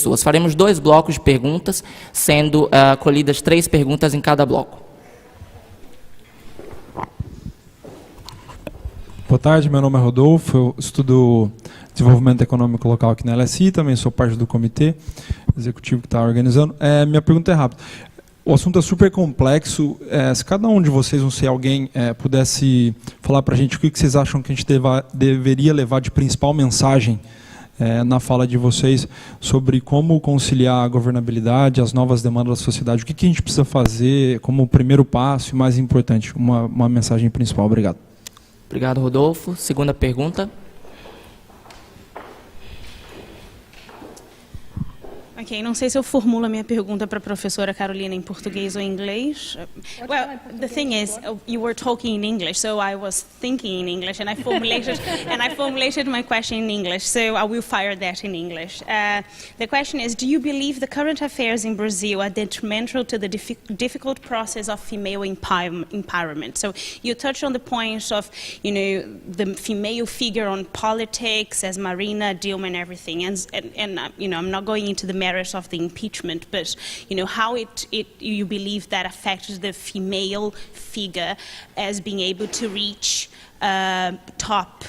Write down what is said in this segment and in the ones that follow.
pessoas. Faremos 2 blocos de perguntas, sendo colhidas 3 perguntas em cada bloco. Boa tarde, meu nome é Rodolfo, eu estudo desenvolvimento econômico local aqui na LSI, também sou parte do comitê executivo que está organizando. Minha pergunta é rápida. O assunto é super complexo. Se cada um de vocês, não sei, alguém pudesse falar para a gente o que vocês acham que a gente deveria levar de principal mensagem na fala de vocês sobre como conciliar a governabilidade, as novas demandas da sociedade, o que a gente precisa fazer como primeiro passo e mais importante, uma mensagem principal. Obrigado. Obrigado, Rodolfo. Segunda pergunta. Ok, não sei se eu formulo a minha pergunta para a professora Carolina em português ou em inglês. Well, the thing is, you were talking in English, so I was thinking in English, and I formulated my question in English. So I will fire that in English. The question is: do you believe the current affairs in Brazil are detrimental to the difficult process of female empowerment? So you touched on the points of, the female figure on politics, as Marina, Dilma, and everything, and I'm not going into the merits of the impeachment, but how you believe that affects the female figure as being able to reach top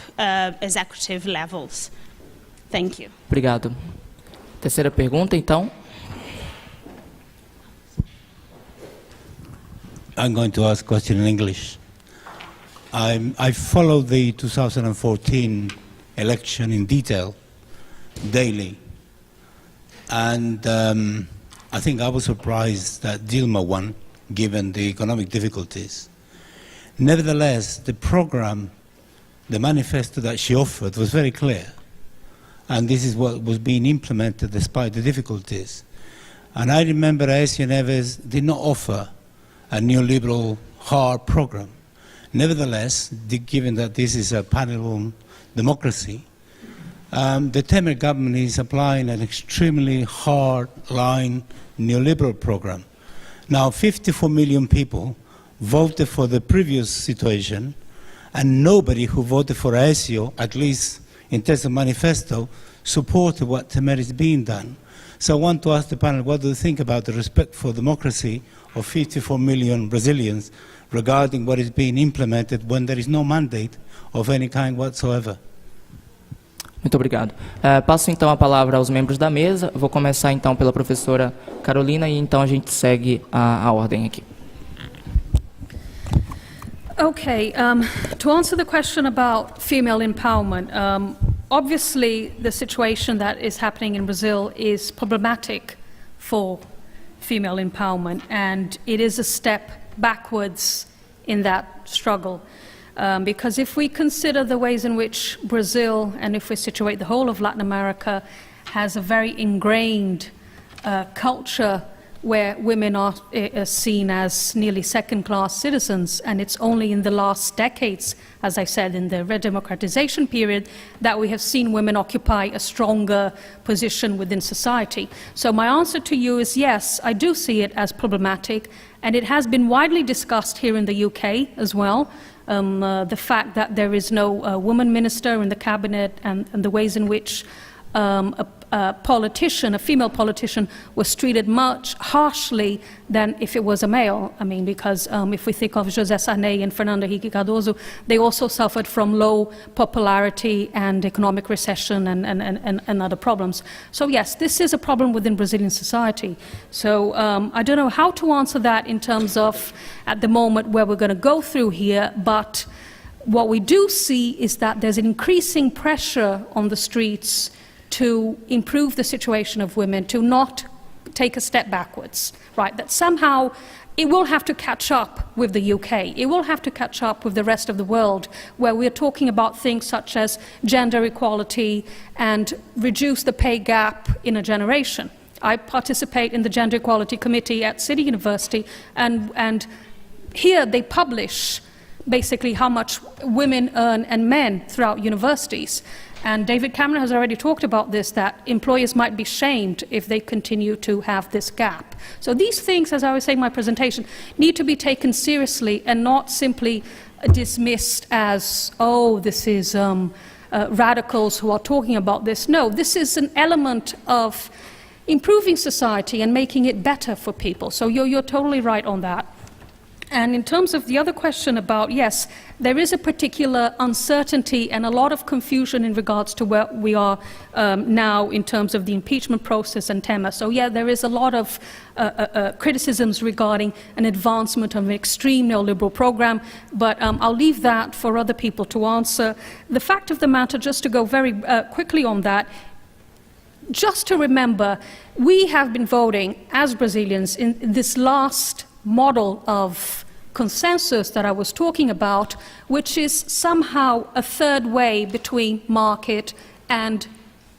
executive levels. Thank you. Obrigado. Terceira pergunta, então. I'm going to ask a question in English. I followed the 2014 election in detail, daily. And I think I was surprised that Dilma won, given the economic difficulties. Nevertheless, the program, the manifesto that she offered was very clear. And this is what was being implemented despite the difficulties. And I remember Aécio Neves did not offer a neoliberal hard program. Nevertheless, given that this is a panel democracy, the Temer government is applying an extremely hard-line neoliberal program. Now, 54 million people voted for the previous situation, and nobody who voted for Aécio, at least in terms of manifesto, supported what Temer is being done. So I want to ask the panel, what do you think about the respect for democracy of 54 million Brazilians regarding what is being implemented when there is no mandate of any kind whatsoever? Muito obrigado. Passo então a palavra aos membros da mesa. Vou começar então pela professora Carolina e então a gente segue a ordem aqui. Okay, to answer the question about female empowerment, obviously the situation that is happening in Brazil is problematic for female empowerment, and it is a step backwards in that struggle. Because if we consider the ways in which Brazil, and if we situate the whole of Latin America, has a very ingrained culture where women are seen as nearly second-class citizens, and it's only in the last decades, as I said, in the redemocratization period, that we have seen women occupy a stronger position within society. So my answer to you is yes, I do see it as problematic, and it has been widely discussed here in the UK as well. The fact that there is no woman minister in the cabinet, and the ways in which a politician, a female politician, was treated much harshly than if it was a male. I mean, because if we think of José Sarney and Fernando Henrique Cardoso, they also suffered from low popularity and economic recession and other problems. So yes, this is a problem within Brazilian society. So I don't know how to answer that in terms of at the moment where we're going to go through here, but what we do see is that there's an increasing pressure on the streets to improve the situation of women, to not take a step backwards, right? That somehow it will have to catch up with the UK. It will have to catch up with the rest of the world, where we're talking about things such as gender equality and reduce the pay gap in a generation. I participate in the Gender Equality Committee at City University, and here they publish basically how much women earn and men throughout universities. And David Cameron has already talked about this, that employers might be shamed if they continue to have this gap. So these things, as I was saying in my presentation, need to be taken seriously and not simply dismissed as, oh, this is radicals who are talking about this. No, this is an element of improving society and making it better for people. So you're totally right on that. And in terms of the other question about, yes, there is a particular uncertainty and a lot of confusion in regards to where we are now in terms of the impeachment process and TEMA. So yeah, there is a lot of criticisms regarding an advancement of an extreme neoliberal program, but I'll leave that for other people to answer. The fact of the matter, just to go very quickly on that, just to remember, we have been voting as Brazilians in this last model of consensus that I was talking about, which is somehow a third way between market and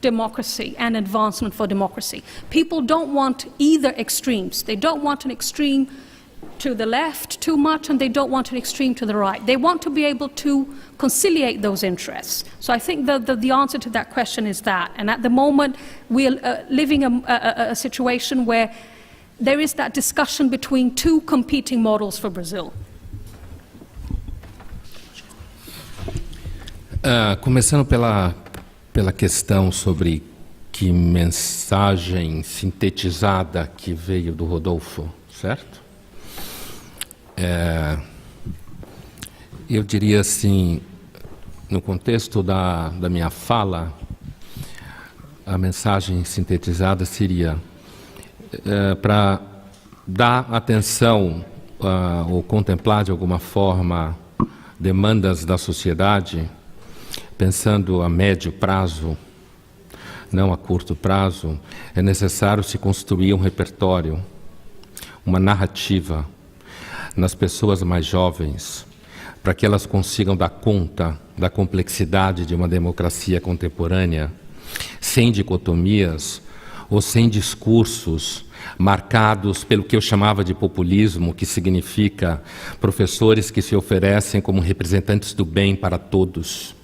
democracy and advancement for democracy. People don't want either extremes. They don't want an extreme to the left too much, and they don't want an extreme to the right. They want to be able to conciliate those interests. So I think the answer to that question is that. And at the moment, we're living a situation where there is that discussion between two competing models for Brazil. Começando pela questão sobre que mensagem sintetizada que veio do Rodolfo, certo? Eu diria assim, no contexto da minha fala, a mensagem sintetizada seria para dar atenção ou contemplar de alguma forma demandas da sociedade, pensando a médio prazo, não a curto prazo, é necessário se construir um repertório, uma narrativa nas pessoas mais jovens, para que elas consigam dar conta da complexidade de uma democracia contemporânea, sem dicotomias ou sem discursos marcados pelo que eu chamava de populismo, que significa professores que se oferecem como representantes do bem para todos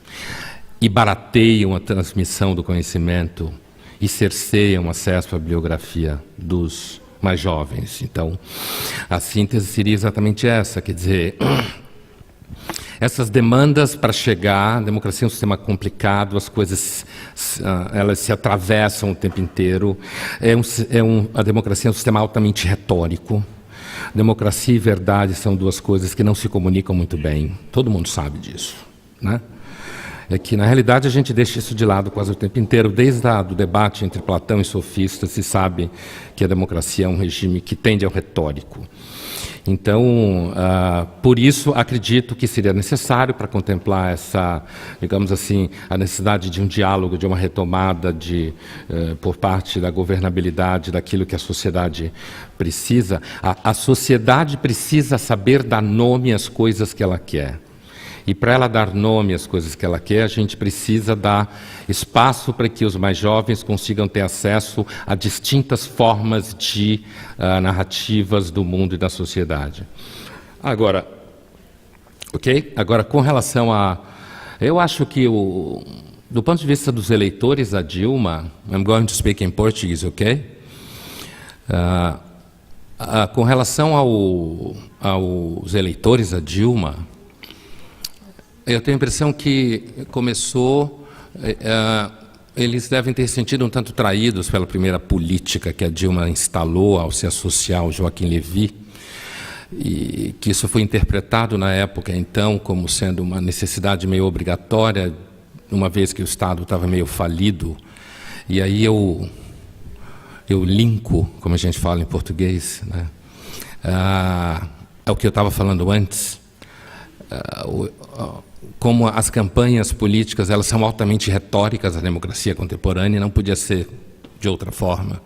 e barateiam a transmissão do conhecimento e cerceiam o acesso à bibliografia dos mais jovens. Então, a síntese seria exatamente essa, quer dizer, essas demandas para chegar, a democracia é um sistema complicado, as coisas elas se atravessam o tempo inteiro, a democracia é um sistema altamente retórico. Democracia e verdade são duas coisas que não se comunicam muito bem, todo mundo sabe disso, né? É que, na realidade, a gente deixa isso de lado quase o tempo inteiro. Desde o debate entre Platão e sofistas, se sabe que a democracia é um regime que tende ao retórico. Então, por isso, acredito que seria necessário para contemplar essa, digamos assim, a necessidade de um diálogo, de uma retomada por parte da governabilidade, daquilo que a sociedade precisa. A sociedade precisa saber dar nome às coisas que ela quer. E para ela dar nome às coisas que ela quer, a gente precisa dar espaço para que os mais jovens consigam ter acesso a distintas formas de narrativas do mundo e da sociedade. Agora, com relação eu acho que do ponto de vista dos eleitores da Dilma, I'm going to speak in Portuguese, ok? Com relação aos eleitores da Dilma, eu tenho a impressão que eles devem ter sentido um tanto traídos pela primeira política que a Dilma instalou ao se associar ao Joaquim Levy, e que isso foi interpretado na época, então, como sendo uma necessidade meio obrigatória, uma vez que o Estado estava meio falido. E aí eu linko, como a gente fala em português, né, ao que eu estava falando antes, como as campanhas políticas elas são altamente retóricas da democracia contemporânea, não podia ser de outra forma.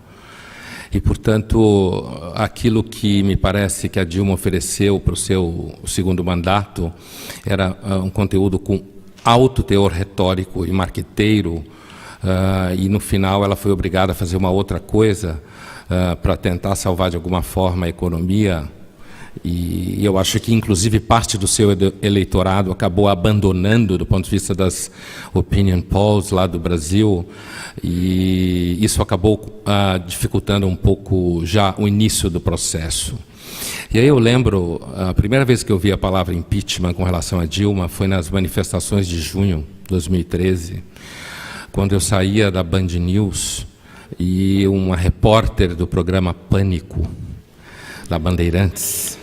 E, portanto, aquilo que me parece que a Dilma ofereceu para o seu segundo mandato era um conteúdo com alto teor retórico e marqueteiro, e no final ela foi obrigada a fazer uma outra coisa para tentar salvar de alguma forma a economia. E eu acho que, inclusive, parte do seu eleitorado acabou abandonando, do ponto de vista das opinion polls lá do Brasil, e isso acabou dificultando um pouco já o início do processo. E aí eu lembro, a primeira vez que eu vi a palavra impeachment com relação a Dilma foi nas manifestações de junho de 2013, quando eu saía da Band News e uma repórter do programa Pânico, da Bandeirantes,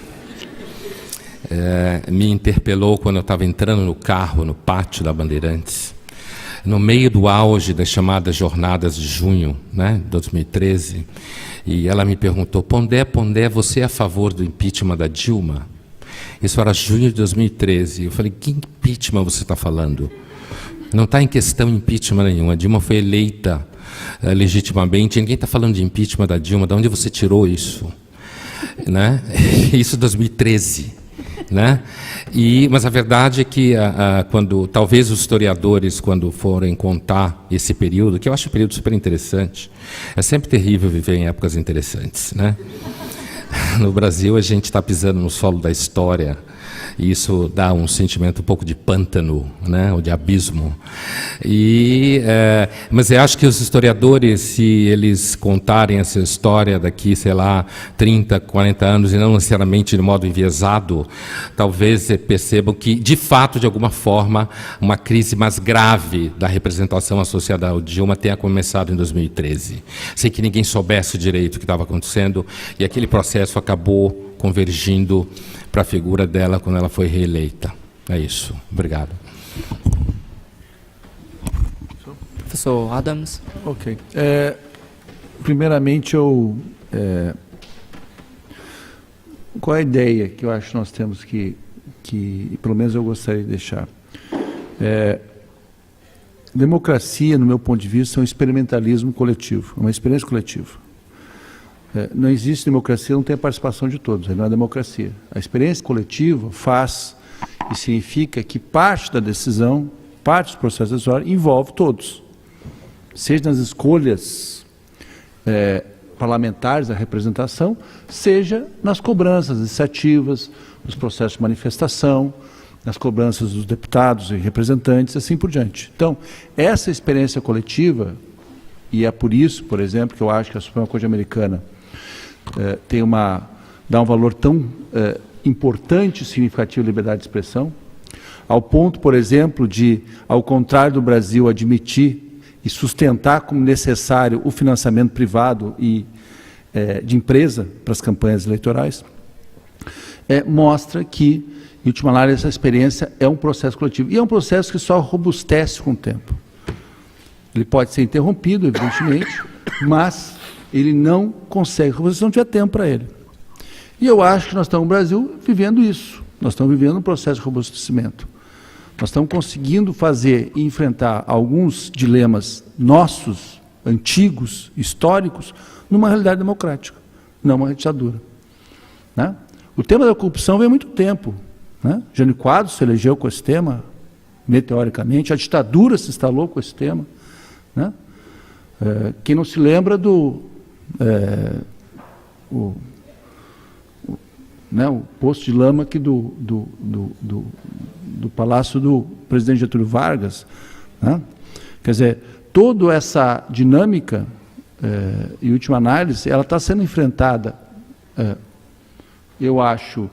me interpelou quando eu estava entrando no carro, no pátio da Bandeirantes, no meio do auge das chamadas Jornadas de Junho, né, 2013, e ela me perguntou: Pondé, você é a favor do impeachment da Dilma? Isso era junho de 2013. Eu falei: que impeachment você está falando? Não está em questão impeachment nenhum. A Dilma foi eleita legitimamente. Ninguém está falando de impeachment da Dilma. De onde você tirou isso? Né? Isso em 2013. Né? Mas a verdade é que quando talvez os historiadores, quando forem contar esse período, que eu acho um período super interessante, é sempre terrível viver em épocas interessantes, né? No Brasil a gente está pisando no solo da história, e isso dá um sentimento um pouco de pântano, né, ou de abismo. Mas eu acho que os historiadores, se eles contarem essa história daqui, sei lá, 30, 40 anos, e não necessariamente de modo enviesado, talvez percebam que, de fato, de alguma forma, uma crise mais grave da representação associada ao Dilma tenha começado em 2013, sem que ninguém soubesse direito o que estava acontecendo, e aquele processo acabou convergindo para a figura dela quando ela foi reeleita. É isso. Obrigado. Professor Adams. Ok. Primeiramente, qual é a ideia que eu acho que nós temos que pelo menos eu gostaria de deixar? Democracia, no meu ponto de vista, é um experimentalismo coletivo, uma experiência coletiva. Não existe democracia, não tem a participação de todos, não é democracia. A experiência coletiva faz e significa que parte da decisão, parte dos processos decisórios envolve todos. Seja nas escolhas parlamentares, da representação, seja nas cobranças iniciativas, nos processos de manifestação, nas cobranças dos deputados e representantes, assim por diante. Então, essa experiência coletiva, e é por isso, por exemplo, que eu acho que a Suprema Corte Americana dá um valor tão importante e significativo à liberdade de expressão, ao ponto, por exemplo, de, ao contrário do Brasil, admitir e sustentar como necessário o financiamento privado e de empresa para as campanhas eleitorais, mostra que, em última análise, essa experiência é um processo coletivo. E é um processo que só robustece com o tempo. Ele pode ser interrompido, evidentemente, mas ele não consegue, se não tiver tempo para ele. E eu acho que nós estamos no Brasil vivendo isso. Nós estamos vivendo um processo de robustecimento. Nós estamos conseguindo fazer e enfrentar alguns dilemas nossos, antigos, históricos, numa realidade democrática, não uma ditadura. Né? O tema da corrupção vem há muito tempo. Né? Jânio Quadros se elegeu com esse tema, meteoricamente, a ditadura se instalou com esse tema. Né? Quem não se lembra do o poço de lama aqui do palácio do presidente Getúlio Vargas, né? Quer dizer, toda essa dinâmica, em última análise, ela está sendo enfrentada, eu acho,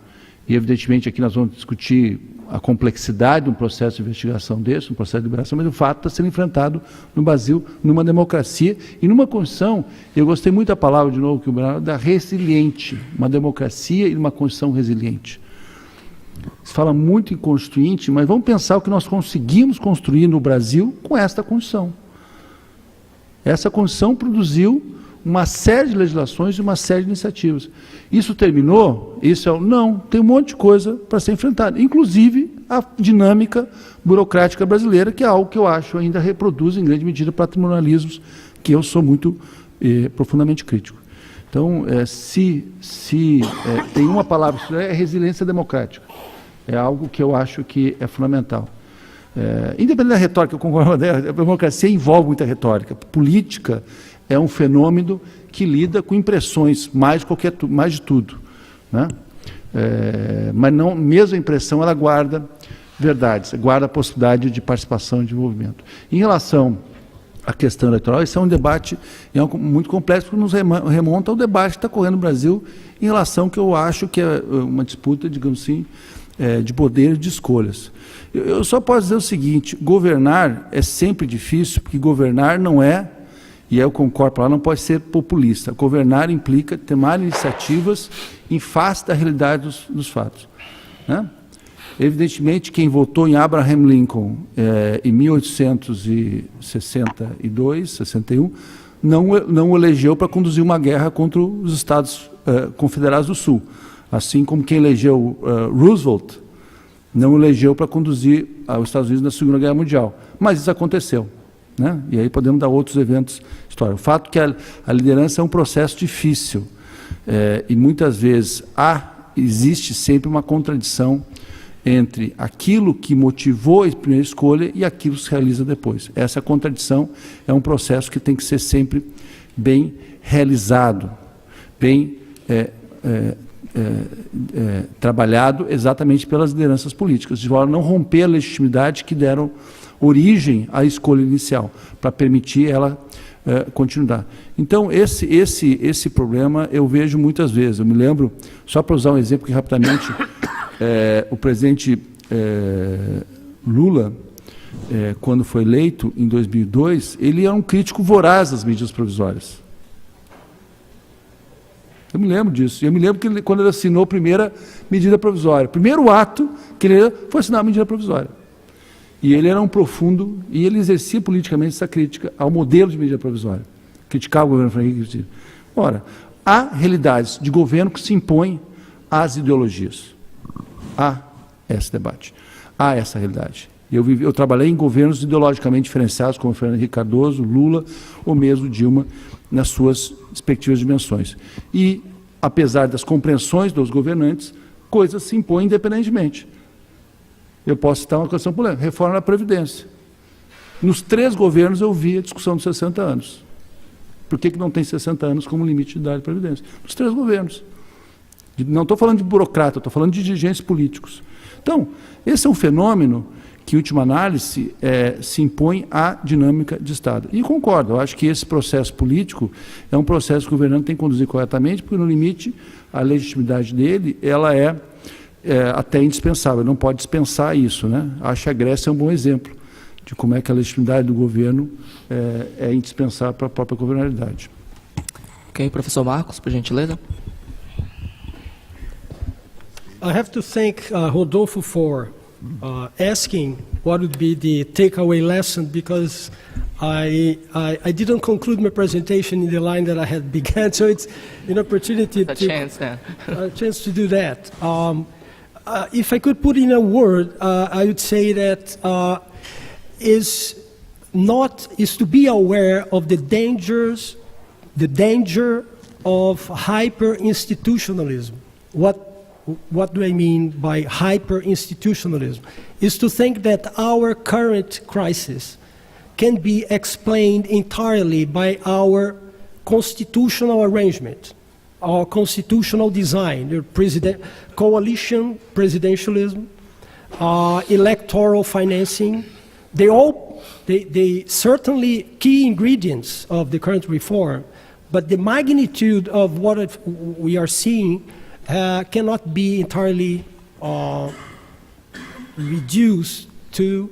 e evidentemente aqui nós vamos discutir a complexidade de um processo de investigação desse, um processo de liberação, mas o fato está sendo enfrentado no Brasil, numa democracia e numa Constituição, eu gostei muito da palavra, de novo, que o Bernardo, da resiliente, uma democracia e uma Constituição resiliente. Se fala muito em Constituinte, mas vamos pensar o que nós conseguimos construir no Brasil com esta Constituição. Essa Constituição produziu uma série de legislações e uma série de iniciativas. Isso terminou? Não, tem um monte de coisa para ser enfrentada, inclusive a dinâmica burocrática brasileira, que é algo que eu acho ainda reproduz em grande medida patrimonialismos, que eu sou muito profundamente crítico. Então, tem uma palavra, é resiliência democrática. É algo que eu acho que é fundamental. Independente da retórica, eu concordo, a democracia envolve muita retórica. Política é um fenômeno que lida com impressões, mais de tudo. Né? Mas não, mesmo a impressão, ela guarda verdades, guarda a possibilidade de participação e de desenvolvimento. Em relação à questão eleitoral, esse é um debate muito complexo, porque nos remonta ao debate que está correndo no Brasil em relação ao que eu acho que é uma disputa, digamos assim, de poder e de escolhas. Eu só posso dizer o seguinte: governar é sempre difícil, porque governar não é E aí eu concordo, ela não pode ser populista. Governar implica tomar iniciativas em face da realidade dos fatos, né? Evidentemente, quem votou em Abraham Lincoln em 1862, 61, não o elegeu para conduzir uma guerra contra os Estados Confederados do Sul. Assim como quem elegeu Roosevelt não o elegeu para conduzir os Estados Unidos na Segunda Guerra Mundial. Mas isso aconteceu, né? E aí podemos dar outros eventos históricos. O fato é que a liderança é um processo difícil e muitas vezes existe sempre uma contradição entre aquilo que motivou a primeira escolha e aquilo que se realiza depois. Essa contradição é um processo que tem que ser sempre bem realizado, bem trabalhado exatamente pelas lideranças políticas, de forma a não romper a legitimidade que deram origem à escolha inicial, para permitir ela continuar. Então, esse problema eu vejo muitas vezes. Eu me lembro, só para usar um exemplo aqui rapidamente, o presidente Lula, quando foi eleito em 2002, ele era um crítico voraz das medidas provisórias. Eu me lembro disso. Eu me lembro que quando ele assinou a primeira medida provisória, o primeiro ato que ele foi assinar a medida provisória. E ele era um profundo, e ele exercia politicamente essa crítica ao modelo de medida provisória. Criticava o governo Francisco Cristina. Ora, há realidades de governo que se impõem às ideologias. Há esse debate, há essa realidade. Eu trabalhei em governos ideologicamente diferenciados, como Fernando Henrique Cardoso, Lula, ou mesmo Dilma, nas suas respectivas dimensões. E, apesar das compreensões dos governantes, coisas se impõem independentemente. Eu posso citar uma questão polêmica: reforma da Previdência. Nos 3 governos eu vi a discussão dos 60 anos. Por que não tem 60 anos como limite de idade de Previdência? Nos 3 governos. Não estou falando de burocrata, estou falando de dirigentes políticos. Então, esse é um fenômeno que, em última análise, se impõe à dinâmica de Estado. E concordo, eu acho que esse processo político é um processo que o governante tem que conduzir corretamente, porque, no limite, a legitimidade dele ela é até indispensável, não pode dispensar isso, né? Acho que a Grécia é um bom exemplo de como é que a legitimidade do governo é indispensável para a própria governabilidade. Ok, professor Marcos, por gentileza. I have to thank Rodolfo for asking what would be the takeaway lesson, because I didn't conclude my presentation in the line that I had begun, so it's an opportunity A chance, yeah. a chance to do that. If I could put in a word, I would say that is to be aware of the danger of hyper-institutionalism. What do I mean by hyper-institutionalism? Is to think that our current crisis can be explained entirely by our constitutional arrangement, our constitutional design, the coalition presidentialism, electoral financing. They certainly key ingredients of the current reform, but the magnitude of what we are seeing cannot be entirely reduced to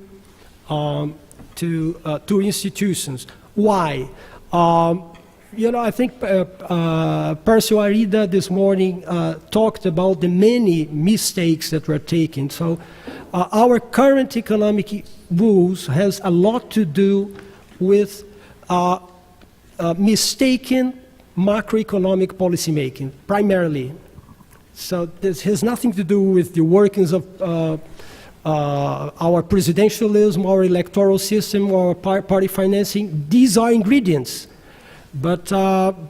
institutions. Why? I think Percio Arida this morning talked about the many mistakes that were taken. So our current economic woes has a lot to do with mistaken macroeconomic policymaking, primarily. So this has nothing to do with the workings of our presidentialism, our electoral system, our party financing. These are ingredients. But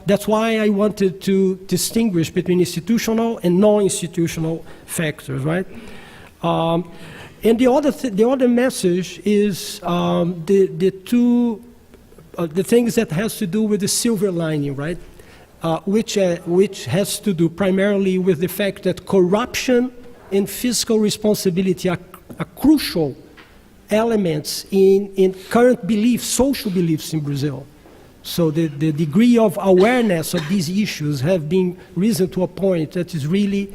that's why I wanted to distinguish between institutional and non-institutional factors, right? And the other message is the things that has to do with the silver lining, right? Which has to do primarily with the fact that corruption and fiscal responsibility are crucial elements in current beliefs, social beliefs in Brazil. So the degree of awareness of these issues have been risen to a point that is really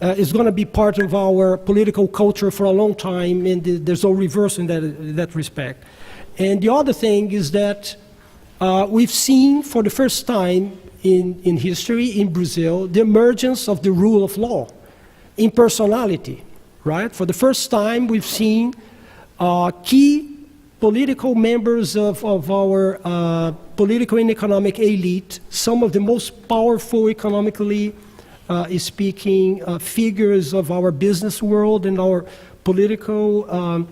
is going to be part of our political culture for a long time, and there's no reverse in that respect. And the other thing is that we've seen for the first time in history in Brazil the emergence of the rule of law in personality, right? For the first time, we've seen key political members of our political and economic elite, some of the most powerful economically speaking figures of our business world and our political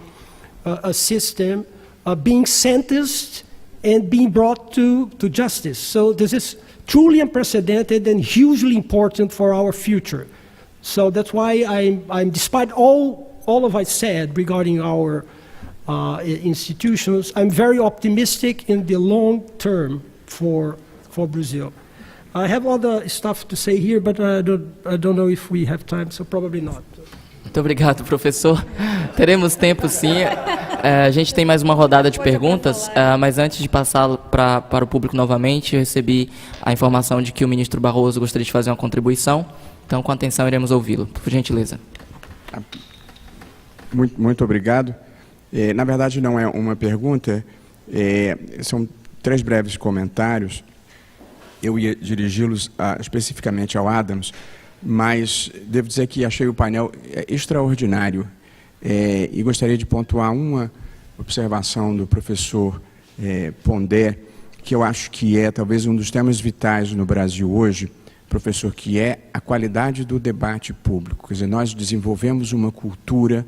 system being sentenced and being brought to justice. So this is truly unprecedented and hugely important for our future. So that's why I'm despite all of I said regarding our institutions, I'm very optimistic in the long term for Brazil. I have other stuff to say here, but I don't know if we have time, so probably not. Muito obrigado, professor. Teremos tempo, sim. A gente tem mais uma rodada de perguntas, mas antes de passar para o público novamente, eu recebi a informação de que o ministro Barroso gostaria de fazer uma contribuição. Então, com atenção, iremos ouvi-lo. Por gentileza. Muito obrigado. Na verdade, não é uma pergunta, são 3 breves comentários. Eu ia dirigi-los especificamente ao Adams, mas devo dizer que achei o painel extraordinário e gostaria de pontuar uma observação do professor Pondé, que eu acho que é talvez um dos temas vitais no Brasil hoje, professor, que é a qualidade do debate público. Quer dizer, nós desenvolvemos uma cultura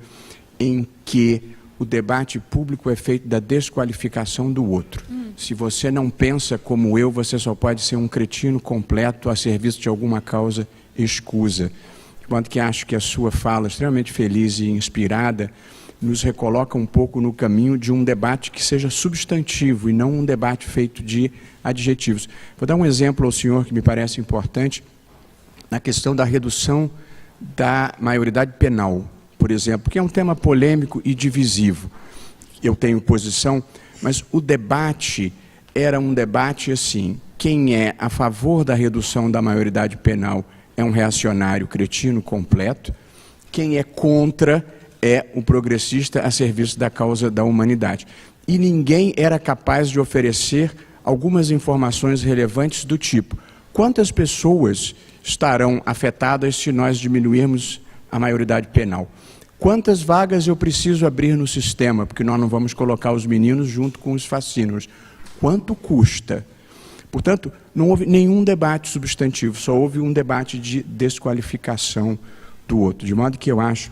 em que o debate público é feito da desqualificação do outro. Se você não pensa como eu, você só pode ser um cretino completo a serviço de alguma causa escusa. De modo que acho que a sua fala, extremamente feliz e inspirada, nos recoloca um pouco no caminho de um debate que seja substantivo e não um debate feito de adjetivos. Vou dar um exemplo ao senhor que me parece importante, na questão da redução da maioridade penal, por exemplo, que é um tema polêmico e divisivo. Eu tenho posição, mas o debate era um debate assim, quem é a favor da redução da maioridade penal é um reacionário cretino completo, quem é contra é um progressista a serviço da causa da humanidade. E ninguém era capaz de oferecer algumas informações relevantes do tipo: quantas pessoas estarão afetadas se nós diminuirmos a maioridade penal? Quantas vagas eu preciso abrir no sistema, porque nós não vamos colocar os meninos junto com os fascínoros? Quanto custa? Portanto, não houve nenhum debate substantivo, só houve um debate de desqualificação do outro. De modo que eu acho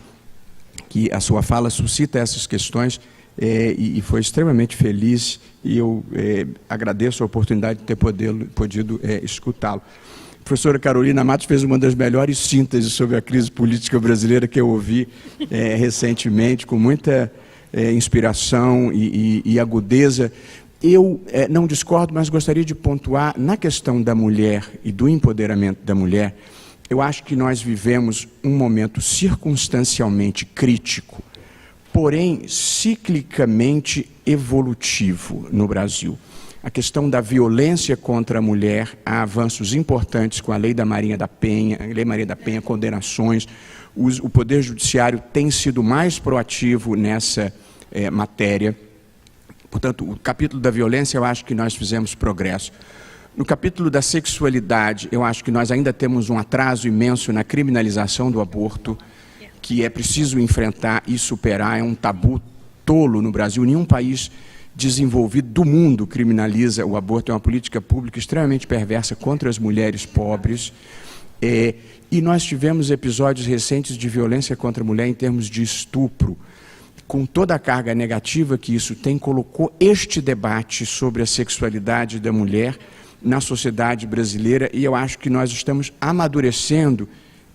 que a sua fala suscita essas questões e foi extremamente feliz, e eu agradeço a oportunidade de ter podido escutá-lo. A professora Carolina Matos fez uma das melhores sínteses sobre a crise política brasileira que eu ouvi recentemente, com muita inspiração e agudeza. Eu não discordo, mas gostaria de pontuar na questão da mulher e do empoderamento da mulher. Eu acho que nós vivemos um momento circunstancialmente crítico, porém ciclicamente evolutivo no Brasil. A questão da violência contra a mulher, há avanços importantes com a Lei da Maria da Penha, condenações. O Poder Judiciário tem sido mais proativo nessa matéria. Portanto, o capítulo da violência, eu acho que nós fizemos progresso. No capítulo da sexualidade, eu acho que nós ainda temos um atraso imenso na criminalização do aborto, que é preciso enfrentar e superar. É um tabu tolo no Brasil. Nenhum país desenvolvido do mundo criminaliza o aborto. É uma política pública extremamente perversa contra as mulheres pobres. E nós tivemos episódios recentes de violência contra a mulher em termos de estupro. Com toda a carga negativa que isso tem, colocou este debate sobre a sexualidade da mulher na sociedade brasileira, e eu acho que nós estamos amadurecendo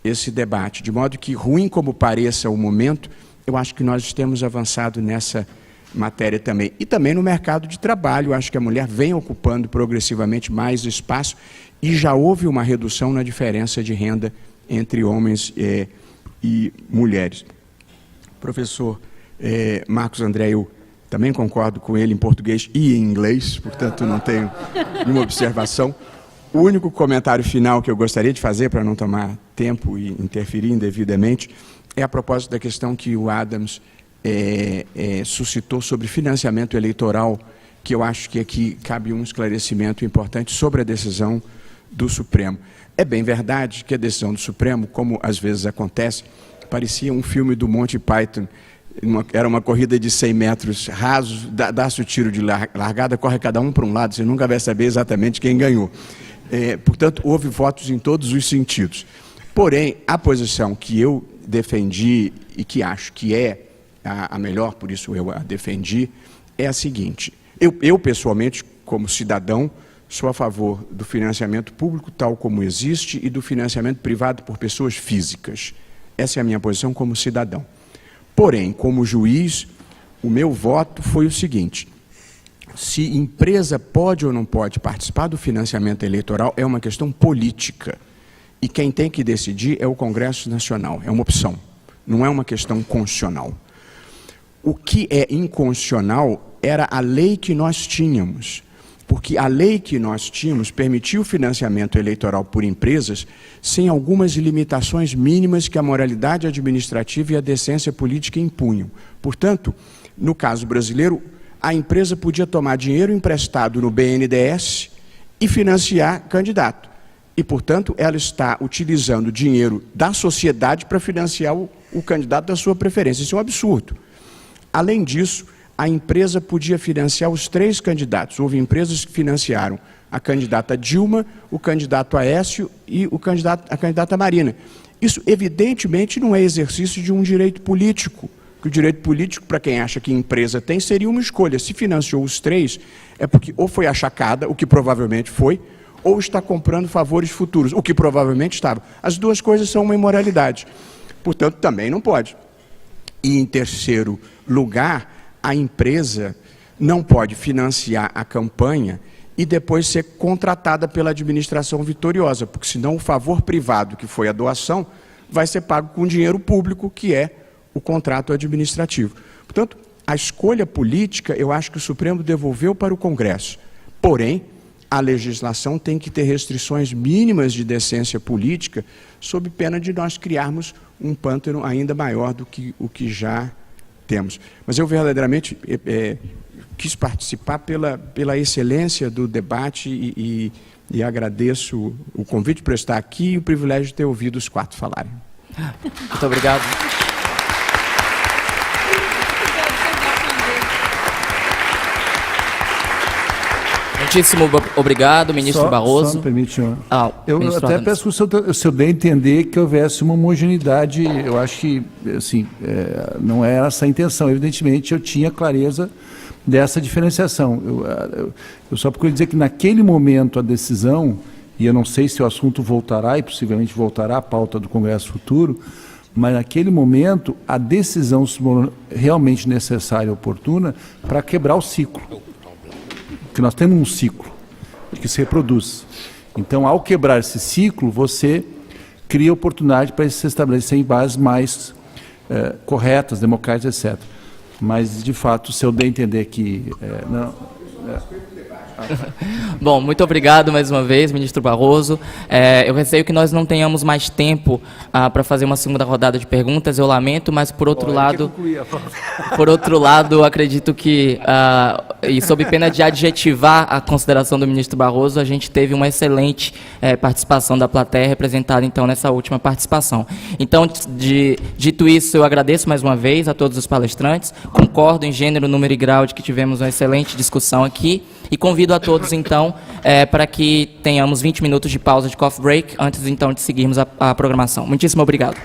esse debate, de modo que, ruim como pareça o momento, eu acho que nós temos avançado nessa matéria também. E também no mercado de trabalho, eu acho que a mulher vem ocupando progressivamente mais espaço e já houve uma redução na diferença de renda entre homens e mulheres. Professor Marcos André, eu também concordo com ele em português e em inglês, portanto não tenho nenhuma observação. O único comentário final que eu gostaria de fazer, para não tomar tempo e interferir indevidamente, é a propósito da questão que o Adams suscitou sobre financiamento eleitoral que eu acho que aqui cabe um esclarecimento importante sobre a decisão do Supremo. É bem verdade que a decisão do Supremo, como às vezes acontece, parecia um filme do Monty Python. Era uma corrida de 100 metros rasos, dá-se o tiro de largada, corre cada um para um lado, você nunca vai saber exatamente quem ganhou. Portanto, houve votos em todos os sentidos. Porém, a posição que eu defendi e que acho que é a melhor, por isso eu a defendi, é a seguinte. Eu pessoalmente, como cidadão, sou a favor do financiamento público tal como existe e do financiamento privado por pessoas físicas. Essa é a minha posição como cidadão. Porém, como juiz, o meu voto foi o seguinte: se empresa pode ou não pode participar do financiamento eleitoral é uma questão política. E quem tem que decidir é o Congresso Nacional, é uma opção, não é uma questão constitucional. O que é inconstitucional era a lei que nós tínhamos, porque a lei que nós tínhamos permitia o financiamento eleitoral por empresas sem algumas limitações mínimas que a moralidade administrativa e a decência política impunham. Portanto, no caso brasileiro, a empresa podia tomar dinheiro emprestado no BNDES e financiar candidato. E, portanto, ela está utilizando dinheiro da sociedade para financiar o candidato da sua preferência. Isso é um absurdo. Além disso, a empresa podia financiar os 3 candidatos. Houve empresas que financiaram a candidata Dilma, o candidato Aécio e a candidata Marina. Isso, evidentemente, não é exercício de um direito político. Que o direito político, para quem acha que empresa tem, seria uma escolha. Se financiou os 3, é porque ou foi achacada, o que provavelmente foi, ou está comprando favores futuros, o que provavelmente estava. As duas coisas são uma imoralidade. Portanto, também não pode. E, em terceiro lugar, a empresa não pode financiar a campanha e depois ser contratada pela administração vitoriosa, porque senão o favor privado, que foi a doação, vai ser pago com dinheiro público, que é o contrato administrativo. Portanto, a escolha política, eu acho que o Supremo devolveu para o Congresso. Porém, a legislação tem que ter restrições mínimas de decência política, sob pena de nós criarmos um pântano ainda maior do que o que já temos. Mas eu verdadeiramente quis participar pela excelência do debate e agradeço o convite para estar aqui e o privilégio de ter ouvido os 4 falarem. Muito obrigado. Muitíssimo obrigado, ministro Barroso. Só me permite, senhor. Eu ministro até Adams. peço que o senhor dê a entender que houvesse uma homogeneidade. Eu acho que, assim, não era essa a intenção. Evidentemente, eu tinha clareza dessa diferenciação. Eu só procuro dizer que, naquele momento, a decisão, e eu não sei se o assunto voltará, e possivelmente voltará à pauta do Congresso futuro, mas, naquele momento, a decisão se tornou realmente necessária e oportuna para quebrar o ciclo. Porque nós temos um ciclo que se reproduz. Então, ao quebrar esse ciclo, você cria oportunidade para se estabelecer em bases mais corretas, democráticas, etc. Mas, de fato, se eu der a entender que... Bom, muito obrigado mais uma vez, ministro Barroso. Eu receio que nós não tenhamos mais tempo para fazer uma segunda rodada de perguntas, eu lamento, mas por outro lado, acredito que, e sob pena de adjetivar a consideração do ministro Barroso, a gente teve uma excelente participação da plateia representada, então, nessa última participação. Então, dito isso, eu agradeço mais uma vez a todos os palestrantes, concordo em gênero, número e grau de que tivemos uma excelente discussão aqui, e convido a todos, então, para que tenhamos 20 minutos de pausa de coffee break, antes, então, de seguirmos a programação. Muitíssimo obrigado.